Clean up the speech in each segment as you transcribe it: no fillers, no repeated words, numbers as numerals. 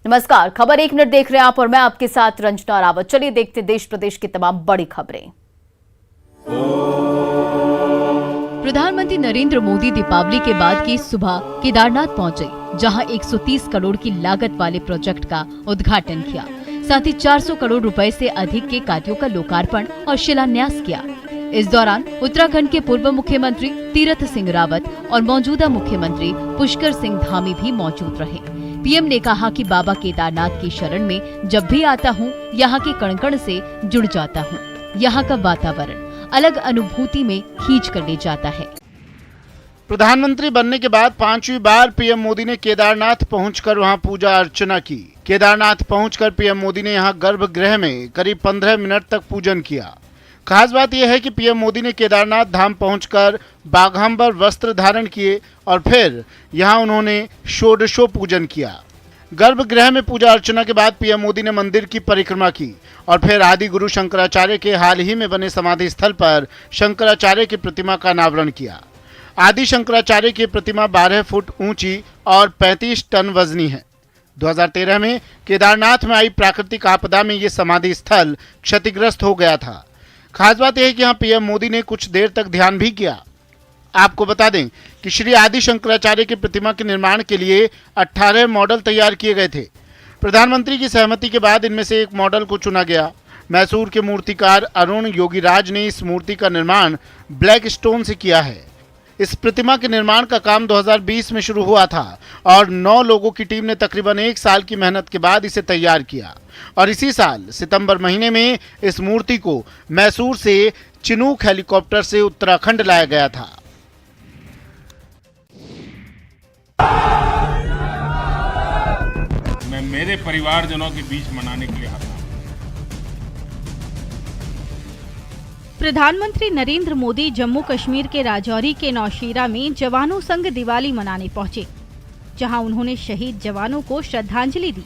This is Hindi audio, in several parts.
नमस्कार, खबर 1 मिनट देख रहे हैं आप और मैं आपके साथ रंजना रावत। चलिए देखते देश प्रदेश की तमाम बड़ी खबरें। प्रधानमंत्री नरेंद्र मोदी दीपावली के बाद की सुबह केदारनाथ पहुंचे, जहां 130 करोड़ की लागत वाले प्रोजेक्ट का उद्घाटन किया। साथ ही 400 करोड़ रुपए से अधिक के कार्यों का लोकार्पण और शिलान्यास किया। इस दौरान उत्तराखंड के पूर्व मुख्यमंत्री तीरथ सिंह रावत और मौजूदा मुख्यमंत्री पुष्कर सिंह धामी भी मौजूद रहे। पीएम ने कहा कि बाबा केदारनाथ की शरण में जब भी आता हूँ, यहाँ के कण-कण से जुड़ जाता हूँ। यहाँ का वातावरण अलग अनुभूति में खींच कर ले जाता है। प्रधानमंत्री बनने के बाद 5वीं बार पीएम मोदी ने केदारनाथ पहुंचकर वहां पूजा अर्चना की। केदारनाथ पहुंचकर पीएम मोदी ने यहां गर्भगृह में करीब 15 मिनट तक पूजन किया। खास बात यह है कि पीएम मोदी ने केदारनाथ धाम पहुंचकर बाघांबर वस्त्र धारण किए और फिर यहां उन्होंने षोडशो पूजन किया। गर्भगृह में पूजा अर्चना के बाद पीएम मोदी ने मंदिर की परिक्रमा की और फिर आदि गुरु शंकराचार्य के हाल ही में बने समाधि स्थल पर शंकराचार्य की प्रतिमा का अनावरण किया। आदि शंकराचार्य की प्रतिमा 12 फुट ऊंची और 35 टन वजनी है। 2013 में केदारनाथ में आई प्राकृतिक आपदा में ये समाधि स्थल क्षतिग्रस्त हो गया था। खास बात यह है कि यहाँ पीएम मोदी ने कुछ देर तक ध्यान भी किया। आपको बता दें कि श्री आदि शंकराचार्य की प्रतिमा के निर्माण के लिए 18 मॉडल तैयार किए गए थे। प्रधानमंत्री की सहमति के बाद इनमें से एक मॉडल को चुना गया। मैसूर के मूर्तिकार अरुण योगीराज ने इस मूर्ति का निर्माण ब्लैक स्टोन से किया है। इस प्रतिमा के निर्माण का काम 2020 में शुरू हुआ था और 9 लोगों की टीम ने तकरीबन 1 साल की मेहनत के बाद इसे तैयार किया और इसी साल सितंबर महीने में इस मूर्ति को मैसूर से चिनूक हेलीकॉप्टर से उत्तराखंड लाया गया था। मैं मेरे परिवारजनों के बीच मनाने के लिए आता हूं। प्रधानमंत्री नरेंद्र मोदी जम्मू कश्मीर के राजौरी के नौशेरा में जवानों संग दिवाली मनाने पहुंचे, जहां उन्होंने शहीद जवानों को श्रद्धांजलि दी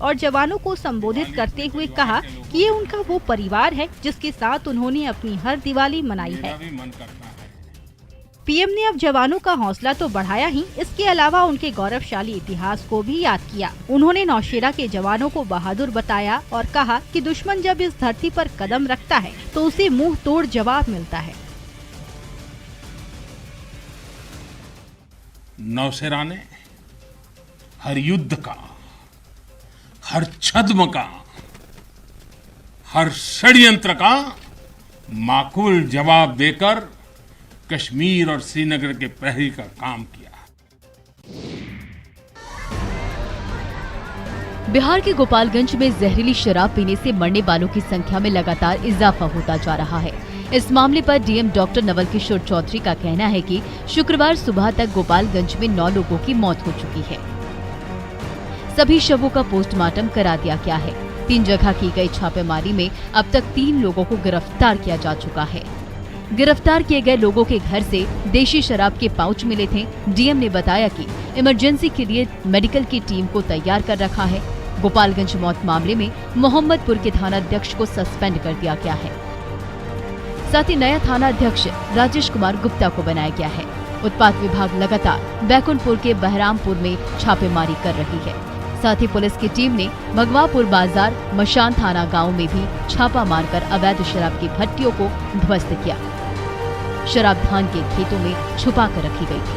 और जवानों को संबोधित करते हुए कहा कि ये उनका वो परिवार है जिसके साथ उन्होंने अपनी हर दिवाली मनाई है। पीएम ने अब जवानों का हौसला तो बढ़ाया ही, इसके अलावा उनके गौरवशाली इतिहास को भी याद किया। उन्होंने नौशेरा के जवानों को बहादुर बताया और कहा कि दुश्मन जब इस धरती पर कदम रखता है तो उसे मुंह तोड़ जवाब मिलता है। नौशेरा ने हर युद्ध का, हर छद्म का, हर षड्यंत्र का माकूल जवाब देकर कश्मीर और श्रीनगर के प्रहरी का काम किया। बिहार के गोपालगंज में जहरीली शराब पीने से मरने वालों की संख्या में लगातार इजाफा होता जा रहा है। इस मामले पर डीएम डॉक्टर नवल किशोर चौधरी का कहना है कि शुक्रवार सुबह तक गोपालगंज में 9 लोगों की मौत हो चुकी है। सभी शवों का पोस्टमार्टम करा दिया गया है। 3 जगह की गई छापेमारी में अब तक 3 लोगों को गिरफ्तार किया जा चुका है। गिरफ्तार किए गए लोगों के घर से देशी शराब के पाउच मिले थे। डीएम ने बताया कि इमरजेंसी के लिए मेडिकल की टीम को तैयार कर रखा है। गोपालगंज मौत मामले में मोहम्मदपुर के थाना अध्यक्ष को सस्पेंड कर दिया गया है। साथ ही नया थाना अध्यक्ष राजेश कुमार गुप्ता को बनाया गया है। उत्पाद विभाग लगातार बैकुंठपुर के बहरामपुर में छापेमारी कर रही है। साथ ही पुलिस की टीम ने भगवापुर बाजार मशान थाना गांव में भी छापा मारकर अवैध शराब की भट्टियों को ध्वस्त किया। शराब धान के खेतों में छुपा कर रखी गई थी।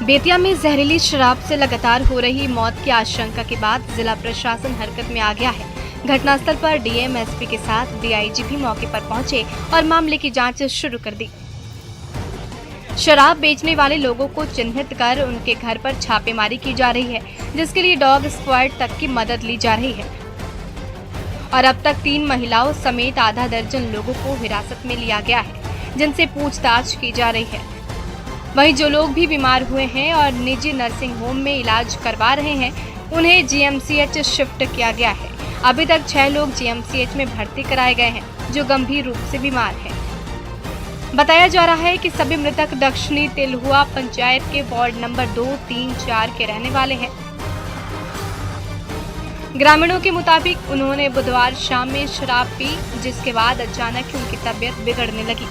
बेतिया में जहरीली शराब से लगातार हो रही मौत की आशंका के बाद जिला प्रशासन हरकत में आ गया है। घटनास्थल पर डीएम एसपी के साथ डीआईजी भी मौके पर पहुंचे और मामले की जांच शुरू कर दी। शराब बेचने वाले लोगों को चिन्हित कर उनके घर पर छापेमारी की जा रही है, जिसके लिए डॉग स्क्वाड तक की मदद ली जा रही है और अब तक 3 महिलाओं समेत आधा दर्जन लोगों को हिरासत में लिया गया है, जिनसे पूछताछ की जा रही है। वहीं जो लोग भी बीमार हुए हैं और निजी नर्सिंग होम में इलाज करवा रहे हैं, उन्हें जीएमसीएच शिफ्ट किया गया है। अभी तक 6 लोग जीएमसीएच में भर्ती कराए गए हैं, जो गंभीर रूप से बीमार हैं। बताया जा रहा है कि सभी मृतक दक्षिणी तिलहुआ पंचायत के वार्ड नंबर 2, 3, 4 के रहने वाले हैं। ग्रामीणों के मुताबिक उन्होंने बुधवार शाम में शराब पी, जिसके बाद अचानक उनकी तबीयत बिगड़ने लगी।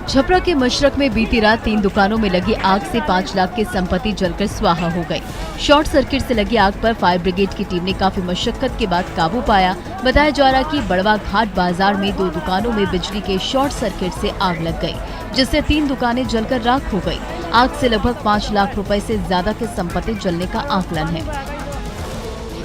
छपरा के मशरक में बीती रात 3 दुकानों में लगी आग से 5 लाख की संपत्ति जलकर स्वाहा हो गई। शॉर्ट सर्किट से लगी आग पर फायर ब्रिगेड की टीम ने काफी मशक्कत के बाद काबू पाया। बताया जा रहा कि बड़वा घाट बाजार में 2 दुकानों में बिजली के शॉर्ट सर्किट से आग लग गई, जिससे 3 दुकानें जलकर राख हो गई। आग से लगभग 5 लाख रुपए से ज्यादा की संपत्ति जलने का आकलन है।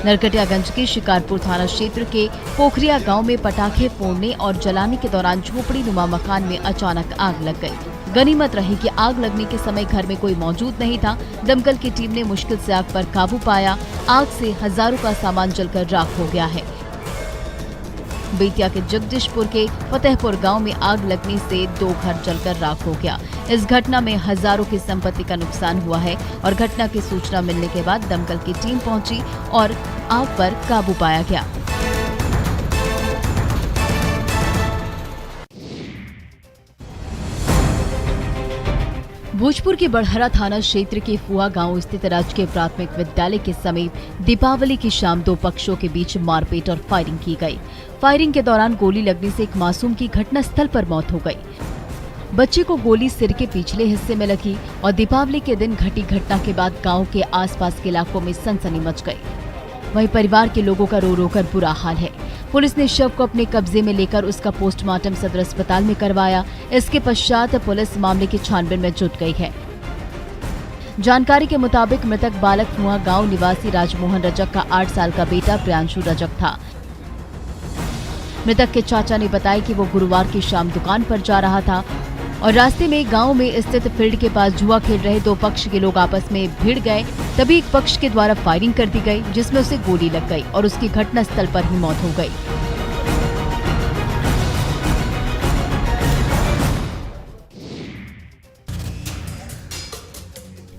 नरकटियागंज के शिकारपुर थाना क्षेत्र के पोखरिया गांव में पटाखे फोड़ने और जलाने के दौरान झोपड़ी नुमा मकान में अचानक आग लग गई। गनीमत रही कि आग लगने के समय घर में कोई मौजूद नहीं था। दमकल की टीम ने मुश्किल से आग पर काबू पाया। आग से हजारों का सामान जलकर राख हो गया है। बेतिया के जगदीशपुर के फतेहपुर गांव में आग लगने से 2 घर जलकर राख हो गया। इस घटना में हजारों की संपत्ति का नुकसान हुआ है और घटना की सूचना मिलने के बाद दमकल की टीम पहुंची और आग पर काबू पाया गया। भोजपुर के बड़हरा थाना क्षेत्र के फुआ गांव स्थित राजकीय प्राथमिक विद्यालय के समीप दीपावली की शाम 2 पक्षों के बीच मारपीट और फायरिंग की गई। फायरिंग के दौरान गोली लगने से एक मासूम की घटनास्थल पर मौत हो गई। बच्चे को गोली सिर के पिछले हिस्से में लगी और दीपावली के दिन घटी घटना के बाद गांव के आसपास के इलाकों में सनसनी मच गई। वहीं परिवार के लोगों का रो रो कर बुरा हाल है। पुलिस ने शव को अपने कब्जे में लेकर उसका पोस्टमार्टम सदर अस्पताल में करवाया। इसके पश्चात पुलिस मामले की छानबीन में जुट गई है। जानकारी के मुताबिक मृतक बालक फुआ गांव निवासी राजमोहन रजक का 8 साल का बेटा प्रियांशु रजक था। मृतक के चाचा ने बताया कि वो गुरुवार की शाम दुकान पर जा रहा था और रास्ते में गांव में स्थित फील्ड के पास जुआ खेल रहे 2 पक्ष के लोग आपस में भिड़ गए। तभी एक पक्ष के द्वारा फायरिंग कर दी गई, जिसमें उसे गोली लग गई और उसकी घटनास्थल पर ही मौत हो गई।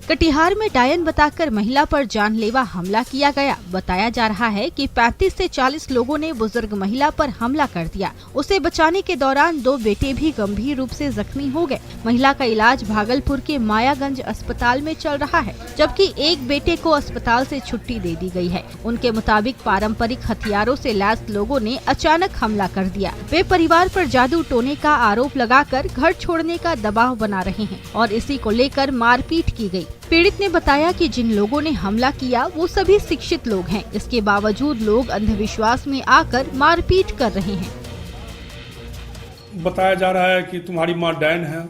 कटिहार में डायन बताकर महिला पर जानलेवा हमला किया गया। बताया जा रहा है कि 35 से 40 लोगों ने बुजुर्ग महिला पर हमला कर दिया। उसे बचाने के दौरान 2 बेटे भी गंभीर रूप से जख्मी हो गए। महिला का इलाज भागलपुर के मायागंज अस्पताल में चल रहा है, जबकि एक बेटे को अस्पताल से छुट्टी दे दी गई है। उनके मुताबिक पारंपरिक हथियारों से लैस लोगों ने अचानक हमला कर दिया। वे परिवार पर जादू टोने का आरोप लगाकर घर छोड़ने का दबाव बना रहे हैं और इसी को लेकर मारपीट की गई। पीड़ित ने बताया कि जिन लोगों ने हमला किया वो सभी शिक्षित लोग हैं। इसके बावजूद लोग अंधविश्वास में आकर मारपीट कर रहे हैं। बताया जा रहा है कि तुम्हारी माँ डैन है,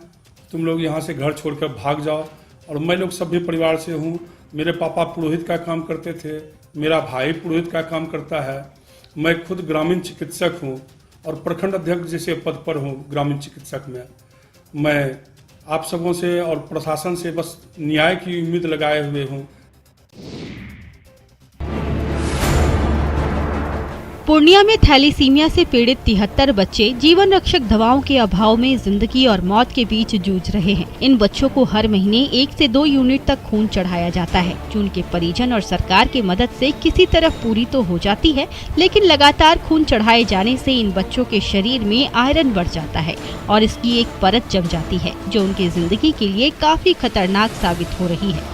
तुम लोग यहाँ से घर छोड़कर भाग जाओ। और मैं लोग सभ्य परिवार से हूँ। मेरे पापा पुरोहित का काम करते थे, मेरा भाई पुरोहित का काम करता है। मैं खुद ग्रामीण चिकित्सक हूँ और प्रखंड अध्यक्ष जैसे पद पर हूँ ग्रामीण चिकित्सक में। मैं आप सबों से और प्रशासन से बस न्याय की उम्मीद लगाए हुए हूँ। पूर्णिया में थैलीसीमिया से पीड़ित 73 बच्चे जीवन रक्षक दवाओं के अभाव में जिंदगी और मौत के बीच जूझ रहे हैं। इन बच्चों को हर महीने 1 से 2 यूनिट तक खून चढ़ाया जाता है, जो उनके परिजन और सरकार की मदद से किसी तरह पूरी तो हो जाती है, लेकिन लगातार खून चढ़ाए जाने से इन बच्चों के शरीर में आयरन बढ़ जाता है और इसकी एक परत जम जाती है, जो उनकी जिंदगी के लिए काफी खतरनाक साबित हो रही है।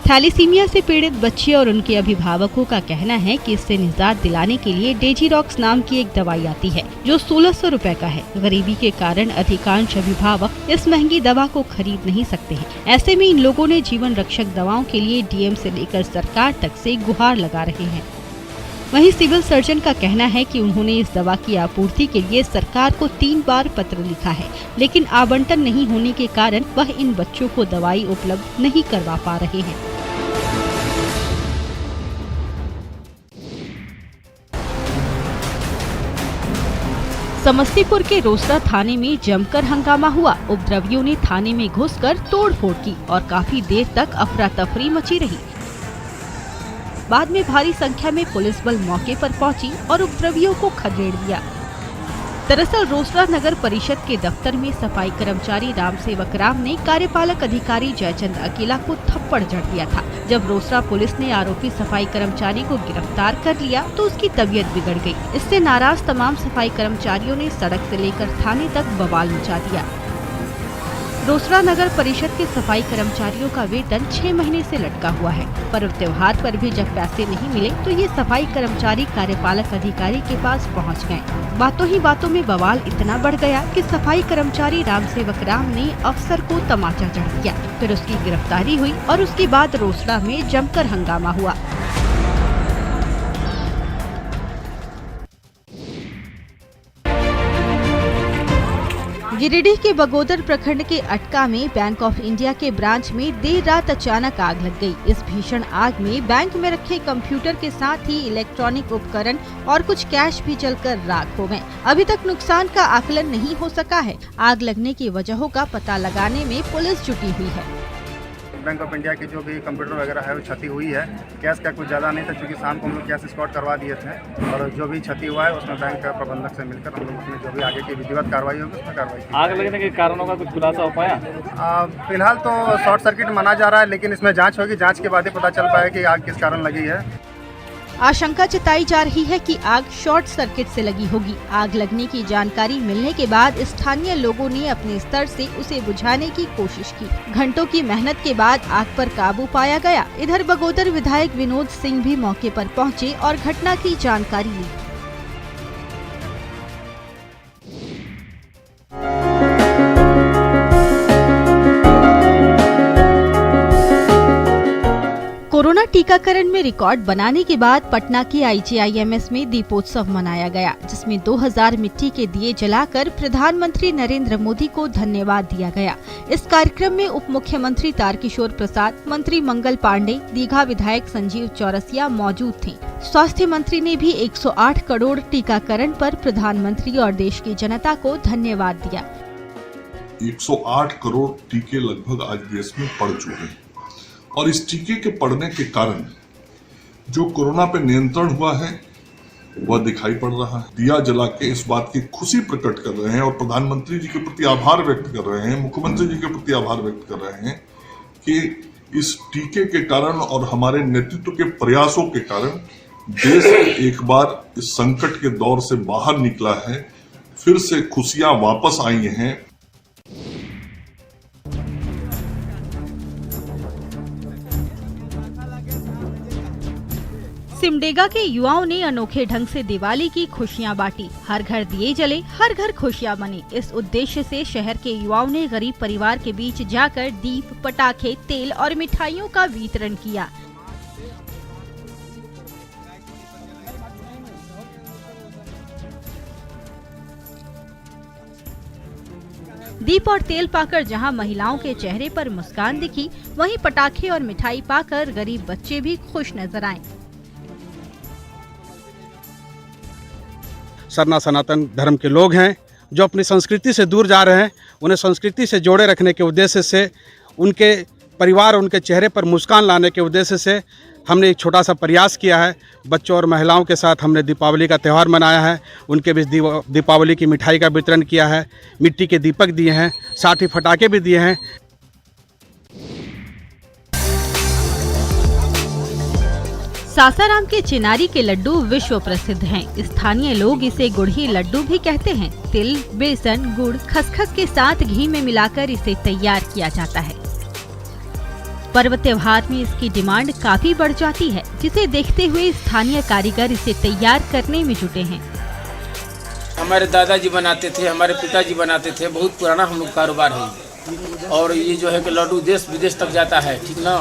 थैलीसीमिया से पीड़ित बच्चे और उनके अभिभावकों का कहना है कि इससे निजात दिलाने के लिए डेजीरॉक्स नाम की एक दवाई आती है, जो 1600 रुपए का है। गरीबी के कारण अधिकांश अभिभावक इस महंगी दवा को खरीद नहीं सकते हैं। ऐसे में इन लोगों ने जीवन रक्षक दवाओं के लिए डीएम से लेकर सरकार तक से गुहार लगा रहे हैं। वहीं सिविल सर्जन का कहना है कि उन्होंने इस दवा की आपूर्ति के लिए सरकार को 3 बार पत्र लिखा है, लेकिन आवंटन नहीं होने के कारण वह इन बच्चों को दवाई उपलब्ध नहीं करवा पा रहे हैं। समस्तीपुर के रोसड़ा थाने में जमकर हंगामा हुआ। उपद्रवियों ने थाने में घुसकर तोड़फोड़ की और काफी देर तक अफरा तफरी मची रही। बाद में भारी संख्या में पुलिस बल मौके पर पहुंची और उपद्रवियों को खदेड़ दिया। दरअसल रोसड़ा नगर परिषद के दफ्तर में सफाई कर्मचारी रामसेवक राम ने कार्यपालक अधिकारी जयचंद अकेला को थप्पड़ जड़ दिया था। जब रोसड़ा पुलिस ने आरोपी सफाई कर्मचारी को गिरफ्तार कर लिया तो उसकी तबीयत बिगड़ गई। इससे नाराज तमाम सफाई कर्मचारियों ने सड़क से लेकर थाने तक बवाल मचा दिया। रोसड़ा नगर परिषद के सफाई कर्मचारियों का वेतन 6 महीने से लटका हुआ है। पर्व त्योहार पर भी जब पैसे नहीं मिले तो ये सफाई कर्मचारी कार्यपालक अधिकारी के पास पहुंच गए। बातों ही बातों में बवाल इतना बढ़ गया कि सफाई कर्मचारी रामसेवक राम ने अफसर को तमाचा जड़ दिया। फिर उसकी गिरफ्तारी हुई और उसके बाद रोसड़ा में जमकर हंगामा हुआ। गिरिडीह के बगोदर प्रखंड के अटका में बैंक ऑफ इंडिया के ब्रांच में देर रात अचानक आग लग गई। इस भीषण आग में बैंक में रखे कंप्यूटर के साथ ही इलेक्ट्रॉनिक उपकरण और कुछ कैश भी जलकर राख हो गए। अभी तक नुकसान का आकलन नहीं हो सका है। आग लगने की वजहों का पता लगाने में पुलिस जुटी हुई है। बैंक ऑफ इंडिया की जो भी कंप्यूटर वगैरह है वो क्षति हुई है। कैश का कुछ ज़्यादा नहीं था, क्योंकि शाम को हम लोग कैश स्कॉट करवा दिए थे और जो भी क्षति हुआ है उसमें बैंक प्रबंधक से मिलकर हम लोग उसमें जो भी आगे की विधिवत कार्रवाई होगी उसमें कार्रवाई की। आग लगने के कारणों का कुछ खुलासा हो पाया? फिलहाल तो शॉर्ट सर्किट माना जा रहा है, लेकिन इसमें जाँच होगी। जाँच के बाद ही पता चल पाएगा कि आग किस कारण लगी है। आशंका जताई जा रही है कि आग शॉर्ट सर्किट से लगी होगी। आग लगने की जानकारी मिलने के बाद स्थानीय लोगों ने अपने स्तर से उसे बुझाने की कोशिश की। घंटों की मेहनत के बाद आग पर काबू पाया गया। इधर बगोदर विधायक विनोद सिंह भी मौके पर पहुंचे और घटना की जानकारी ली। कोरोना टीकाकरण में रिकॉर्ड बनाने के बाद पटना के IGIMS में दीपोत्सव मनाया गया, जिसमें 2000 मिट्टी के दिए जलाकर प्रधानमंत्री नरेंद्र मोदी को धन्यवाद दिया गया। इस कार्यक्रम में उप मुख्यमंत्री तारकिशोर प्रसाद, मंत्री मंगल पांडे, दीघा विधायक संजीव चौरसिया मौजूद थे। स्वास्थ्य मंत्री ने भी 108 करोड़ टीकाकरण पर प्रधानमंत्री और देश की जनता को धन्यवाद दिया। 108 करोड़ टीके लगभग आज देश में पड़ चुके हैं और इस टीके के पड़ने के कारण जो कोरोना पे नियंत्रण हुआ है वह दिखाई पड़ रहा है। दिया जला के इस बात की खुशी प्रकट कर रहे हैं और प्रधानमंत्री जी के प्रति आभार व्यक्त कर रहे हैं, मुख्यमंत्री जी के प्रति आभार व्यक्त कर रहे हैं कि इस टीके के कारण और हमारे नेतृत्व के प्रयासों के कारण देश एक बार इस संकट के दौर से बाहर निकला है, फिर से खुशियां वापस आई हैं। सिमडेगा के युवाओं ने अनोखे ढंग से दिवाली की खुशियां बांटी। हर घर दिए जले, हर घर खुशियां बनी। इस उद्देश्य से शहर के युवाओं ने गरीब परिवार के बीच जाकर दीप, पटाखे, तेल और मिठाइयों का वितरण किया। दीप और तेल पाकर जहां महिलाओं के चेहरे पर मुस्कान दिखी, वहीं पटाखे और मिठाई पाकर गरीब बच्चे भी खुश नजर आए। सरना सनातन धर्म के लोग हैं जो अपनी संस्कृति से दूर जा रहे हैं, उन्हें संस्कृति से जोड़े रखने के उद्देश्य से, उनके परिवार, उनके चेहरे पर मुस्कान लाने के उद्देश्य से हमने एक छोटा सा प्रयास किया है। बच्चों और महिलाओं के साथ हमने दीपावली का त्यौहार मनाया है, उनके बीच दीपावली की मिठाई का वितरण किया है, मिट्टी के दीपक दिए हैं, साथ ही पटाखे भी दिए हैं। सासाराम के चिनारी के लड्डू विश्व प्रसिद्ध हैं। स्थानीय लोग इसे गुड़ही लड्डू भी कहते हैं। तिल, बेसन, गुड़, खसखस के साथ घी में मिलाकर इसे तैयार किया जाता है। पर्व त्योहार में इसकी डिमांड काफी बढ़ जाती है, जिसे देखते हुए स्थानीय कारीगर इसे तैयार करने में जुटे हैं। हमारे दादाजी बनाते थे, हमारे पिताजी बनाते थे, बहुत पुराना हम लोग कारोबार है और ये जो है कि लड्डू देश विदेश तक जाता है, ठीक ना।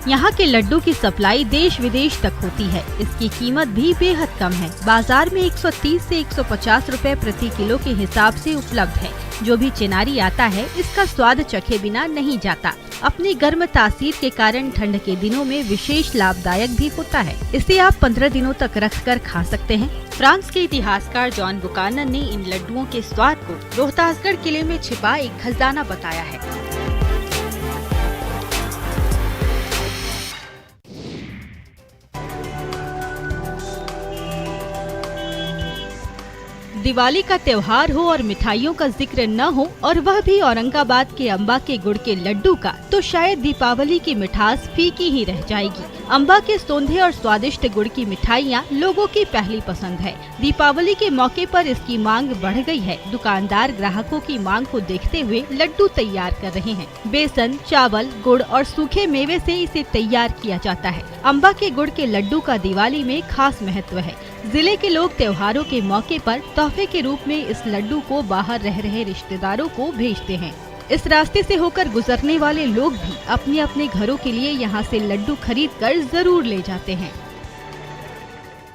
यहाँ के लड्डू की सप्लाई देश विदेश तक होती है। इसकी कीमत भी बेहद कम है। बाजार में 130 से 150 रुपए प्रति किलो के हिसाब से उपलब्ध है। जो भी चिनारी आता है, इसका स्वाद चखे बिना नहीं जाता। अपनी गर्म तासीर के कारण ठंड के दिनों में विशेष लाभदायक भी होता है। इसे आप 15 दिनों तक रख कर खा सकते हैं। फ्रांस के इतिहासकार जॉन बुकानन ने इन लड्डुओं के स्वाद को रोहतासगढ़ किले में छिपा एक खजाना बताया है। दिवाली का त्योहार हो और मिठाइयों का जिक्र न हो और वह भी औरंगाबाद के अम्बा के गुड़ के लड्डू का, तो शायद दीपावली की मिठास फीकी ही रह जाएगी। अम्बा के सोंधे और स्वादिष्ट गुड़ की मिठाइयाँ लोगों की पहली पसंद है। दीपावली के मौके पर इसकी मांग बढ़ गई है। दुकानदार ग्राहकों की मांग को देखते हुए लड्डू तैयार कर रहे हैं। बेसन, चावल, गुड़ और सूखे मेवे से इसे तैयार किया जाता है। अम्बा के गुड़ के लड्डू का दिवाली में खास महत्व है। जिले के लोग त्योहारों के मौके पर तोहफे के रूप में इस लड्डू को बाहर रह रहे रिश्तेदारों को भेजते हैं। इस रास्ते से होकर गुजरने वाले लोग भी अपने अपने घरों के लिए यहाँ से लड्डू खरीदकर जरूर ले जाते हैं।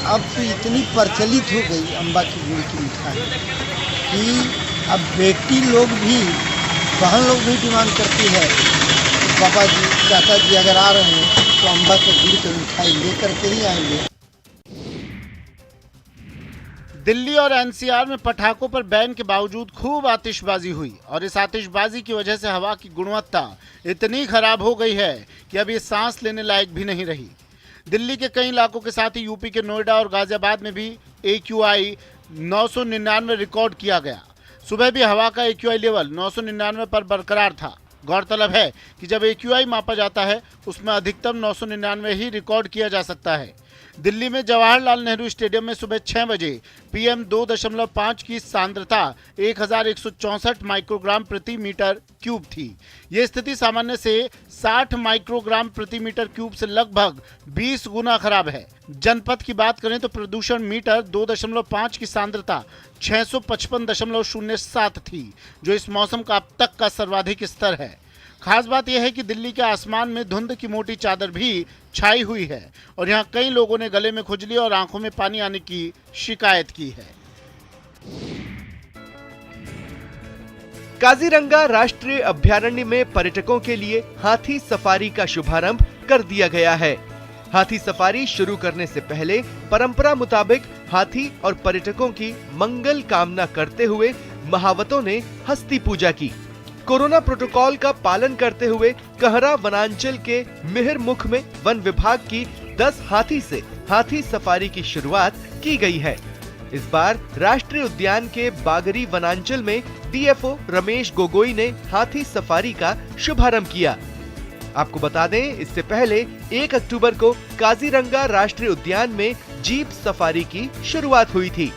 अब तो इतनी प्रचलित हो गई अम्बा की गुड़ की मिठाई कि अब बेटी लोग भी, बहन लोग भी डिमांड करती है, पापा जी, चाचा जी अगर आ रहे हैं तो अम्बा के गुड़ की मिठाई लेकर के ही आएंगे। दिल्ली और एनसीआर में पटाखों पर बैन के बावजूद खूब आतिशबाजी हुई और इस आतिशबाजी की वजह से हवा की गुणवत्ता इतनी खराब हो गई है कि अब ये सांस लेने लायक भी नहीं रही। दिल्ली के कई इलाकों के साथ ही यूपी के नोएडा और गाजियाबाद में भी AQI 999 रिकॉर्ड किया गया। सुबह भी हवा का AQI लेवल 999 पर बरकरार था। गौरतलब है कि जब AQI मापा जाता है उसमें अधिकतम 999 ही रिकॉर्ड किया जा सकता है। दिल्ली में जवाहरलाल नेहरू स्टेडियम में सुबह 6 बजे PM 2.5 की सांद्रता 1164 माइक्रोग्राम प्रति मीटर क्यूब थी। ये स्थिति सामान्य से 60 माइक्रोग्राम प्रति मीटर क्यूब से लगभग 20 गुना खराब है। जनपद की बात करें तो प्रदूषण मीटर 2.5 की सांद्रता 655.07 थी, जो इस मौसम का अब तक का सर्वाधिक स्तर है। खास बात यह है कि दिल्ली के आसमान में धुंध की मोटी चादर भी छाई हुई है और यहाँ कई लोगों ने गले में खुजली और आंखों में पानी आने की शिकायत की है। काजीरंगा राष्ट्रीय अभयारण्य में पर्यटकों के लिए हाथी सफारी का शुभारंभ कर दिया गया है। हाथी सफारी शुरू करने से पहले परंपरा मुताबिक हाथी और पर्यटकों की मंगल कामना करते हुए महावतों ने हस्ती पूजा की। कोरोना प्रोटोकॉल का पालन करते हुए कहरा वनांचल के मिहिर मुख में वन विभाग की 10 हाथी से हाथी सफारी की शुरुआत की गई है। इस बार राष्ट्रीय उद्यान के बागरी वनांचल में DFO रमेश गोगोई ने हाथी सफारी का शुभारंभ किया। आपको बता दें, इससे पहले 1 अक्टूबर को काजीरंगा राष्ट्रीय उद्यान में जीप सफारी की शुरुआत हुई थी।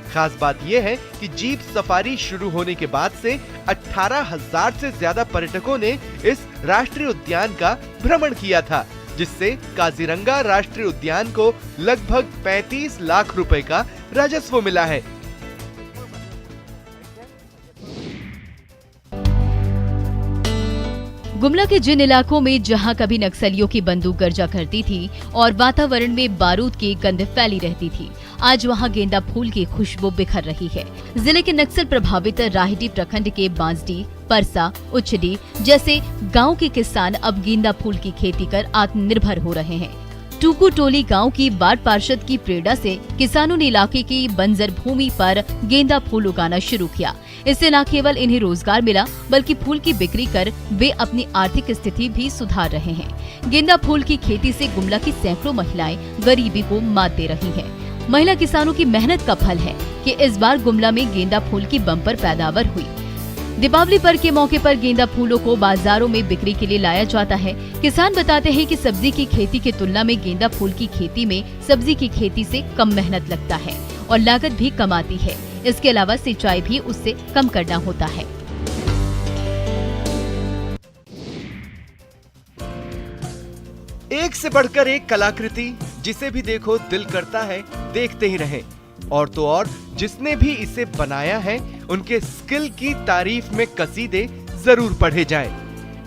खास बात यह है कि जीप सफारी शुरू होने के बाद से 18,000 से ज्यादा पर्यटकों ने इस राष्ट्रीय उद्यान का भ्रमण किया था, जिससे काजीरंगा राष्ट्रीय उद्यान को लगभग 35 लाख रुपए का राजस्व मिला है। गुमला के जिन इलाकों में जहां कभी नक्सलियों की बंदूक गर्जा करती थी और वातावरण में बारूद की गंध फैली रहती थी, आज वहां गेंदा फूल की खुशबू बिखर रही है। जिले के नक्सल प्रभावित राहिडी प्रखंड के बांसडी, परसा, उचडी जैसे गांव के किसान अब गेंदा फूल की खेती कर आत्मनिर्भर हो रहे हैं। टूकू टोली गांव की वार्ड पार्षद की प्रेरणा से किसानों ने इलाके की बंजर भूमि पर गेंदा फूल उगाना शुरू किया। इससे न केवल इन्हें रोजगार मिला, बल्कि फूल की बिक्री कर वे अपनी आर्थिक स्थिति भी सुधार रहे हैं। गेंदा फूल की खेती से गुमला की सैकड़ों महिलाएं गरीबी को मात दे रही हैं। महिला किसानों की मेहनत का फल है कि इस बार गुमला में गेंदा फूल की बम्पर पैदावार हुई। दीपावली पर्व के मौके पर गेंदा फूलों को बाजारों में बिक्री के लिए लाया जाता है। किसान बताते हैं कि सब्जी की खेती की तुलना में गेंदा फूल की खेती में सब्जी की खेती से कम मेहनत लगता है और लागत भी कम आती है। इसके अलावा सिंचाई भी उससे कम करना होता है। एक से बढ़कर एक कलाकृति, जिसे भी देखो दिल करता है देखते ही रहें। और तो और जिसने भी इसे बनाया है उनके स्किल की तारीफ में कसीदे जरूर पढ़े जाएं।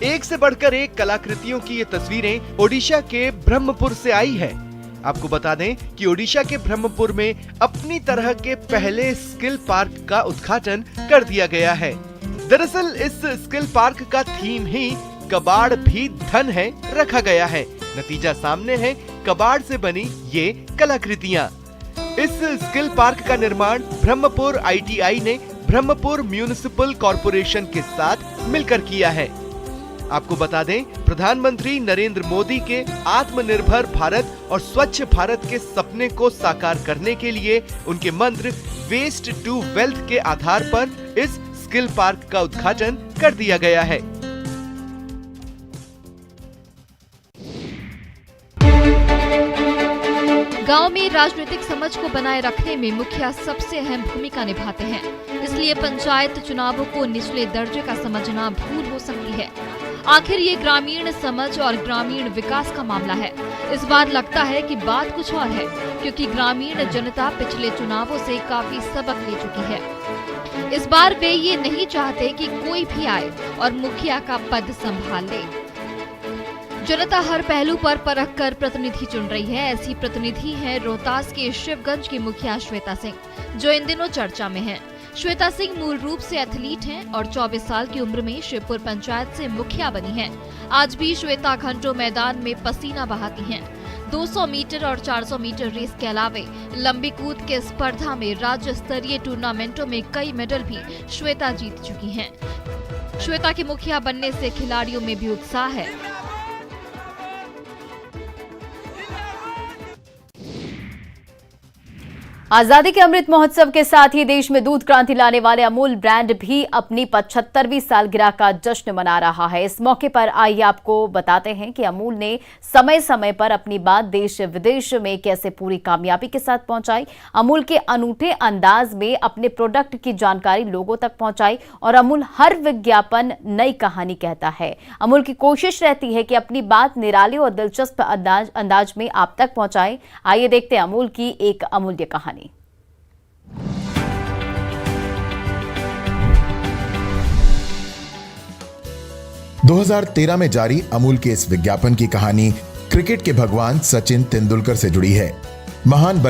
एक से बढ़कर एक कलाकृतियों की ये तस्वीरें ओडिशा के ब्रह्मपुर से आई है। आपको बता दें कि ओडिशा के ब्रह्मपुर में अपनी तरह के पहले स्किल पार्क का उद्घाटन कर दिया गया है। दरअसल इस स्किल पार्क का थीम ही कबाड़ भी धन है रखा गया है। नतीजा सामने है, कबाड़ से बनी ये कलाकृतियां। इस स्किल पार्क का निर्माण ब्रह्मपुर ITI ने ब्रह्मपुर म्यूनिसिपल कॉर्पोरेशन के साथ मिलकर किया है। आपको बता दें, प्रधानमंत्री नरेंद्र मोदी के आत्मनिर्भर भारत और स्वच्छ भारत के सपने को साकार करने के लिए उनके मंत्र वेस्ट टू वेल्थ के आधार पर इस स्किल पार्क का उद्घाटन कर दिया गया है। गांव में राजनीतिक समझ को बनाए रखने में मुखिया सबसे अहम भूमिका निभाते हैं, इसलिए पंचायत चुनावों को निचले दर्जे का समझना भूल हो सकती है। आखिर ये ग्रामीण समझ और ग्रामीण विकास का मामला है। इस बार लगता है कि बात कुछ और है, क्योंकि ग्रामीण जनता पिछले चुनावों से काफी सबक ले चुकी है। इस बार वे ये नहीं चाहते कि कोई भी आए और मुखिया का पद संभाल ले। जनता हर पहलू पर परख कर प्रतिनिधि चुन रही है। ऐसी प्रतिनिधि है रोहतास के शिवगंज की मुखिया श्वेता सिंह, जो इन दिनों चर्चा में हैं। श्वेता सिंह मूल रूप से एथलीट हैं और 24 साल की उम्र में शिवपुर पंचायत से मुखिया बनी हैं। आज भी श्वेता घंटों मैदान में पसीना बहाती हैं। 200 मीटर और 400 मीटर रेस के अलावे लंबी कूद के स्पर्धा में राज्य स्तरीय टूर्नामेंटों में कई मेडल भी श्वेता जीत चुकी हैं। श्वेता के मुखिया बनने से खिलाड़ियों में भी उत्साह है। आजादी के अमृत महोत्सव के साथ ही देश में दूध क्रांति लाने वाले अमूल ब्रांड भी अपनी 75वीं सालगिरह का जश्न मना रहा है। इस मौके पर आइए आपको बताते हैं कि अमूल ने समय समय पर अपनी बात देश विदेश में कैसे पूरी कामयाबी के साथ पहुंचाई। अमूल के अनूठे अंदाज में अपने प्रोडक्ट की जानकारी लोगों तक पहुंचाई और अमूल हर विज्ञापन नई कहानी कहता है। अमूल की कोशिश रहती है कि अपनी बात निराले और दिलचस्प अंदाज में आप तक पहुंचाए। आइए देखते हैं अमूल की एक अमूल्य कहानी। 2013 में जारी अमूल के इस विज्ञापन की कहानी क्रिकेट के भगवान सचिन तेंदुलकर से जुड़ी है। महान